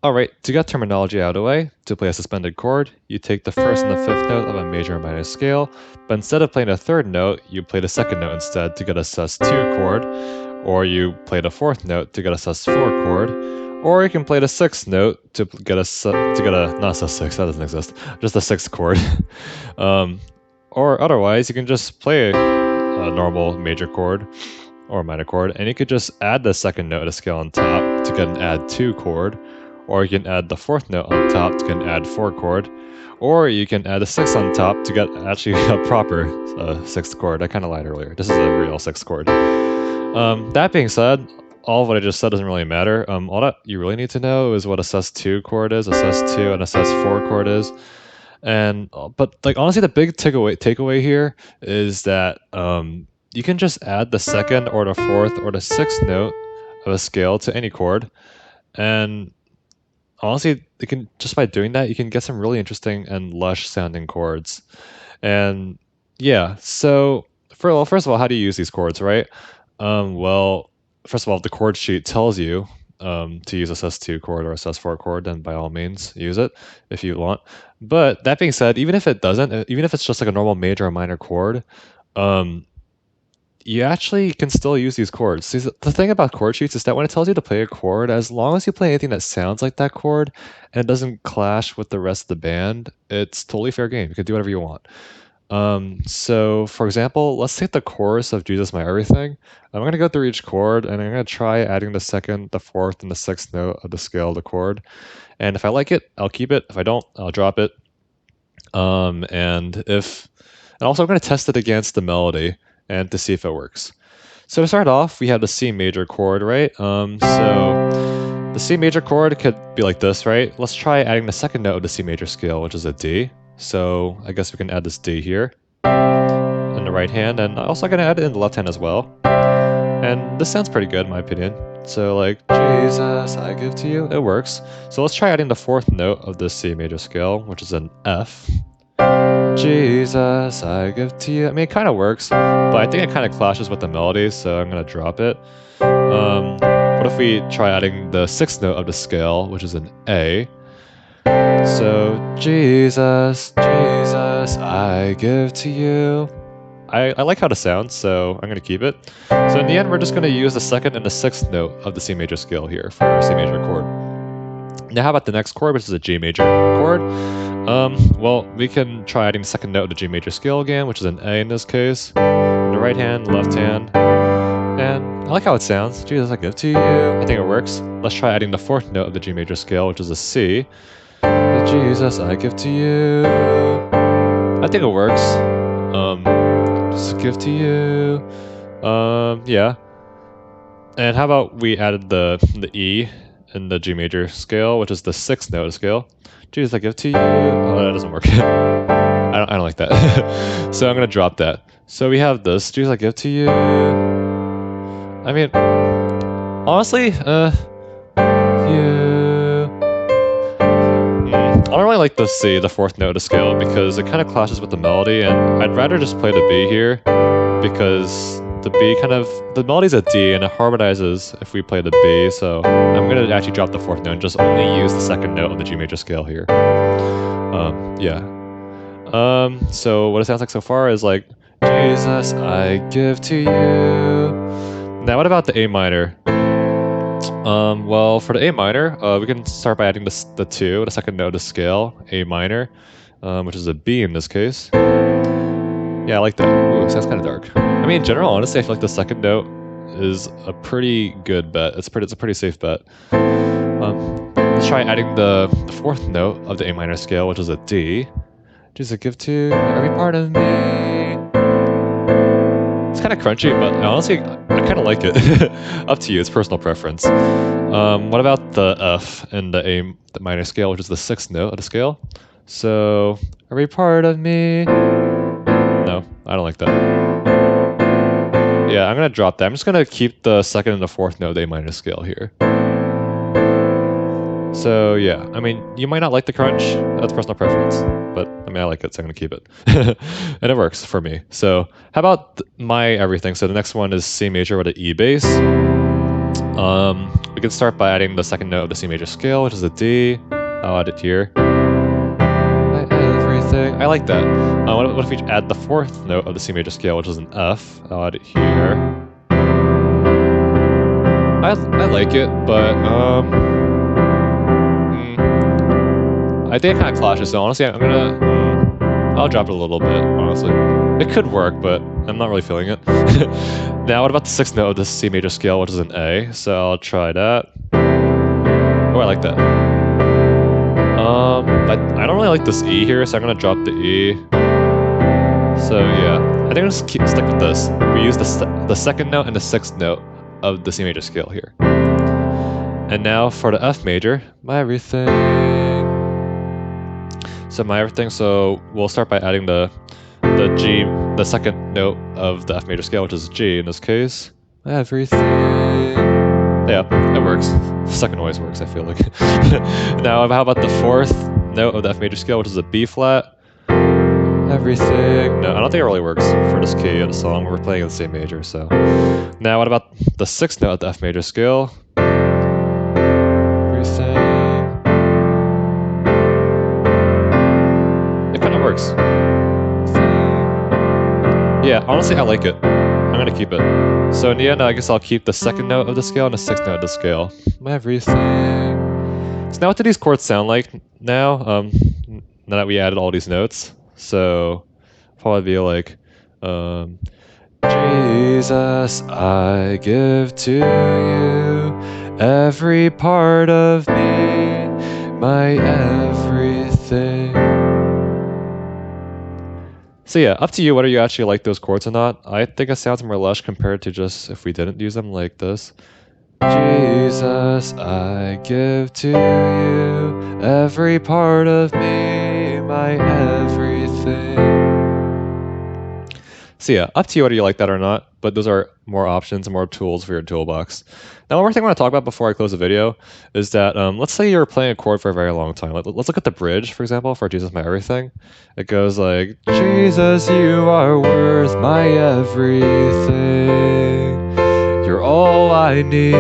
Alright, to get terminology out of the way, to play a suspended chord, you take the first and the fifth note of a major and minor scale, but instead of playing a third note, you play the second note instead to get a sus2 chord, or you play the fourth note to get a sus4 chord, or you can play the sixth note to get a not sus6, that doesn't exist, just a sixth chord. Or otherwise, you can just play a normal major chord or minor chord, and you could just add the second note of the scale on top to get an add2 chord, or you can add the fourth note on top to get an add4 chord, or you can add a sixth on top to get actually a proper sixth chord. I kind of lied earlier. This is a real sixth chord. That being said, all of what I just said doesn't really matter. All that you really need to know is what a sus2 chord is, a sus2 and a sus4 chord is. And but like honestly, the big takeaway here is that you can just add the second or the fourth or the sixth note of a scale to any chord, and honestly, you can just by doing that, you can get some really interesting and lush sounding chords. And yeah, so first of all, how do you use these chords, right? Well, first of all, if the chord sheet tells you to use a sus2 chord or a sus4 chord, then by all means use it if you want. But that being said, even if it doesn't, even if it's just like a normal major or minor chord, you actually can still use these chords. See, the thing about chord sheets is that when it tells you to play a chord, as long as you play anything that sounds like that chord and it doesn't clash with the rest of the band, it's totally fair game. You can do whatever you want. So for example, let's take the chorus of Jesus My Everything. I'm going to go through each chord and I'm going to try adding the second, the fourth, and the sixth note of the scale of the chord. And if I like it, I'll keep it. If I don't, I'll drop it. And also I'm going to test it against the melody and to see if it works. So to start off, we have the C major chord, right? So the C major chord could be like this, right? Let's try adding the second note of the C major scale, which is a D. So I guess we can add this D here in the right hand, and I'm also gonna add it in the left hand as well. And this sounds pretty good in my opinion. So like, Jesus, I give to you, it works. So let's try adding the fourth note of the C major scale, which is an F. Jesus, I give to you. I mean, it kind of works, but I think it kind of clashes with the melody, so I'm going to drop it. What if we try adding the sixth note of the scale, which is an A? So, Jesus, Jesus, I give to you. I like how it sounds, so I'm going to keep it. So in the end, we're just going to use the second and the sixth note of the C major scale here for our C major chord. Now how about the next chord, which is a G major chord? Well, we can try adding the second note of the G major scale again, which is an A in this case. The right hand, left hand. And I like how it sounds. Jesus, I give to you. I think it works. Let's try adding the fourth note of the G major scale, which is a C. Jesus, I give to you. I think it works. Just give to you. Yeah. And how about we added the E in the G major scale, which is the sixth note of scale. Jesus, I give to you. Oh, that doesn't work. I don't like that. So I'm gonna drop that. So we have this. Jesus, I give to you. I mean, honestly, you. I don't really like the C, the fourth note of the scale, because it kind of clashes with the melody, and I'd rather just play the B here, because the B the melody's a D and it harmonizes if we play the B, so I'm going to actually drop the fourth note and just only use the second note of the G major scale here. Yeah. So what it sounds like so far is like, Jesus, I give to you. Now what about the A minor? Well, for the A minor, we can start by adding the second note of the scale, A minor, which is a B in this case. Yeah, I like that. Ooh, it sounds kind of dark. I mean, in general, honestly, I feel like the second note is a pretty good bet. It's a pretty safe bet. Let's try adding the fourth note of the A minor scale, which is a D. Just a give to every part of me. It's kind of crunchy, but honestly, I kind of like it. Up to you, it's personal preference. What about the F in the minor scale, which is the sixth note of the scale? So, every part of me. No, I don't like that. Yeah, I'm going to drop that. I'm just going to keep the second and the fourth note of the A minor scale here. So yeah, I mean, you might not like the crunch, that's personal preference, but I mean, I like it, so I'm gonna keep it. And it works for me. So how about my everything? So the next one is C major with an E bass. We can start by adding the second note of the C major scale, which is a D. I'll add it here. Everything. I like that. What if we add the fourth note of the C major scale, which is an F? I'll add it here. I like it, but I think it kind of clashes. So honestly, I'll drop it a little bit. Honestly, it could work, but I'm not really feeling it. Now, what about the sixth note of the C major scale, which is an A? So I'll try that. Oh, I like that. I don't really like this E here, so I'm gonna drop the E. So yeah, I think I'll just stick with this. We use the second note and the sixth note of the C major scale here. And now for the F major, my everything. So my everything. So we'll start by adding the G, the second note of the F major scale, which is G in this case. Everything. Yeah, it works. Second always works, I feel like. Now, how about the fourth note of the F major scale, which is a B flat? Everything. No, I don't think it really works for this key of the song. We're playing in the same major, so. Now, what about the sixth note of the F major scale? Everything. It kind of works. Yeah, honestly, I like it. I'm gonna keep it. So in the end, I guess I'll keep the second note of the scale and the sixth note of the scale. Everything. So now what do these chords sound like now? Now that we added all these notes. So probably be like, Jesus, I give to you every part of me, my everything. So yeah, up to you whether you actually like those chords or not. I think it sounds more lush compared to just if we didn't use them like this. Jesus, I give to you every part of me, my everything. So yeah, up to you whether you like that or not, but those are more options and more tools for your toolbox. Now, one more thing I want to talk about before I close the video is that let's say you're playing a chord for a very long time. Let's look at the bridge, for example, for Jesus, my everything. It goes like, Jesus, you are worth my everything. You're all I need.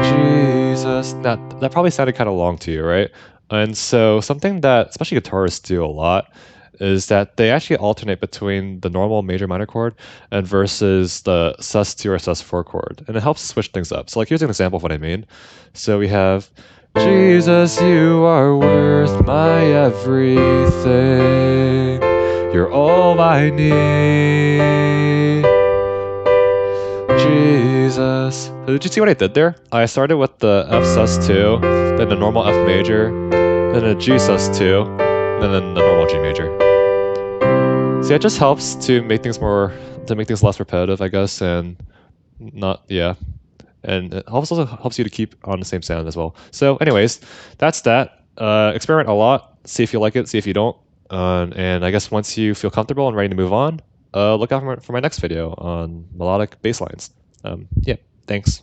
Jesus. Now, that probably sounded kind of long to you, right? And so something that especially guitarists do a lot is that they actually alternate between the normal major minor chord and versus the sus2 or sus4 chord. And it helps switch things up. So like here's an example of what I mean. So we have, Jesus, you are worth my everything. You're all I need. Jesus. So did you see what I did there? I started with the F sus2, then the normal F major, then a G sus2, and then the normal G major. See, it just helps to make things less repetitive, I guess, and not, yeah. And it also helps you to keep on the same sound as well. So anyways, that's that. Experiment a lot, see if you like it, see if you don't. And I guess once you feel comfortable and ready to move on, look out for my next video on melodic bass lines. Yeah, thanks.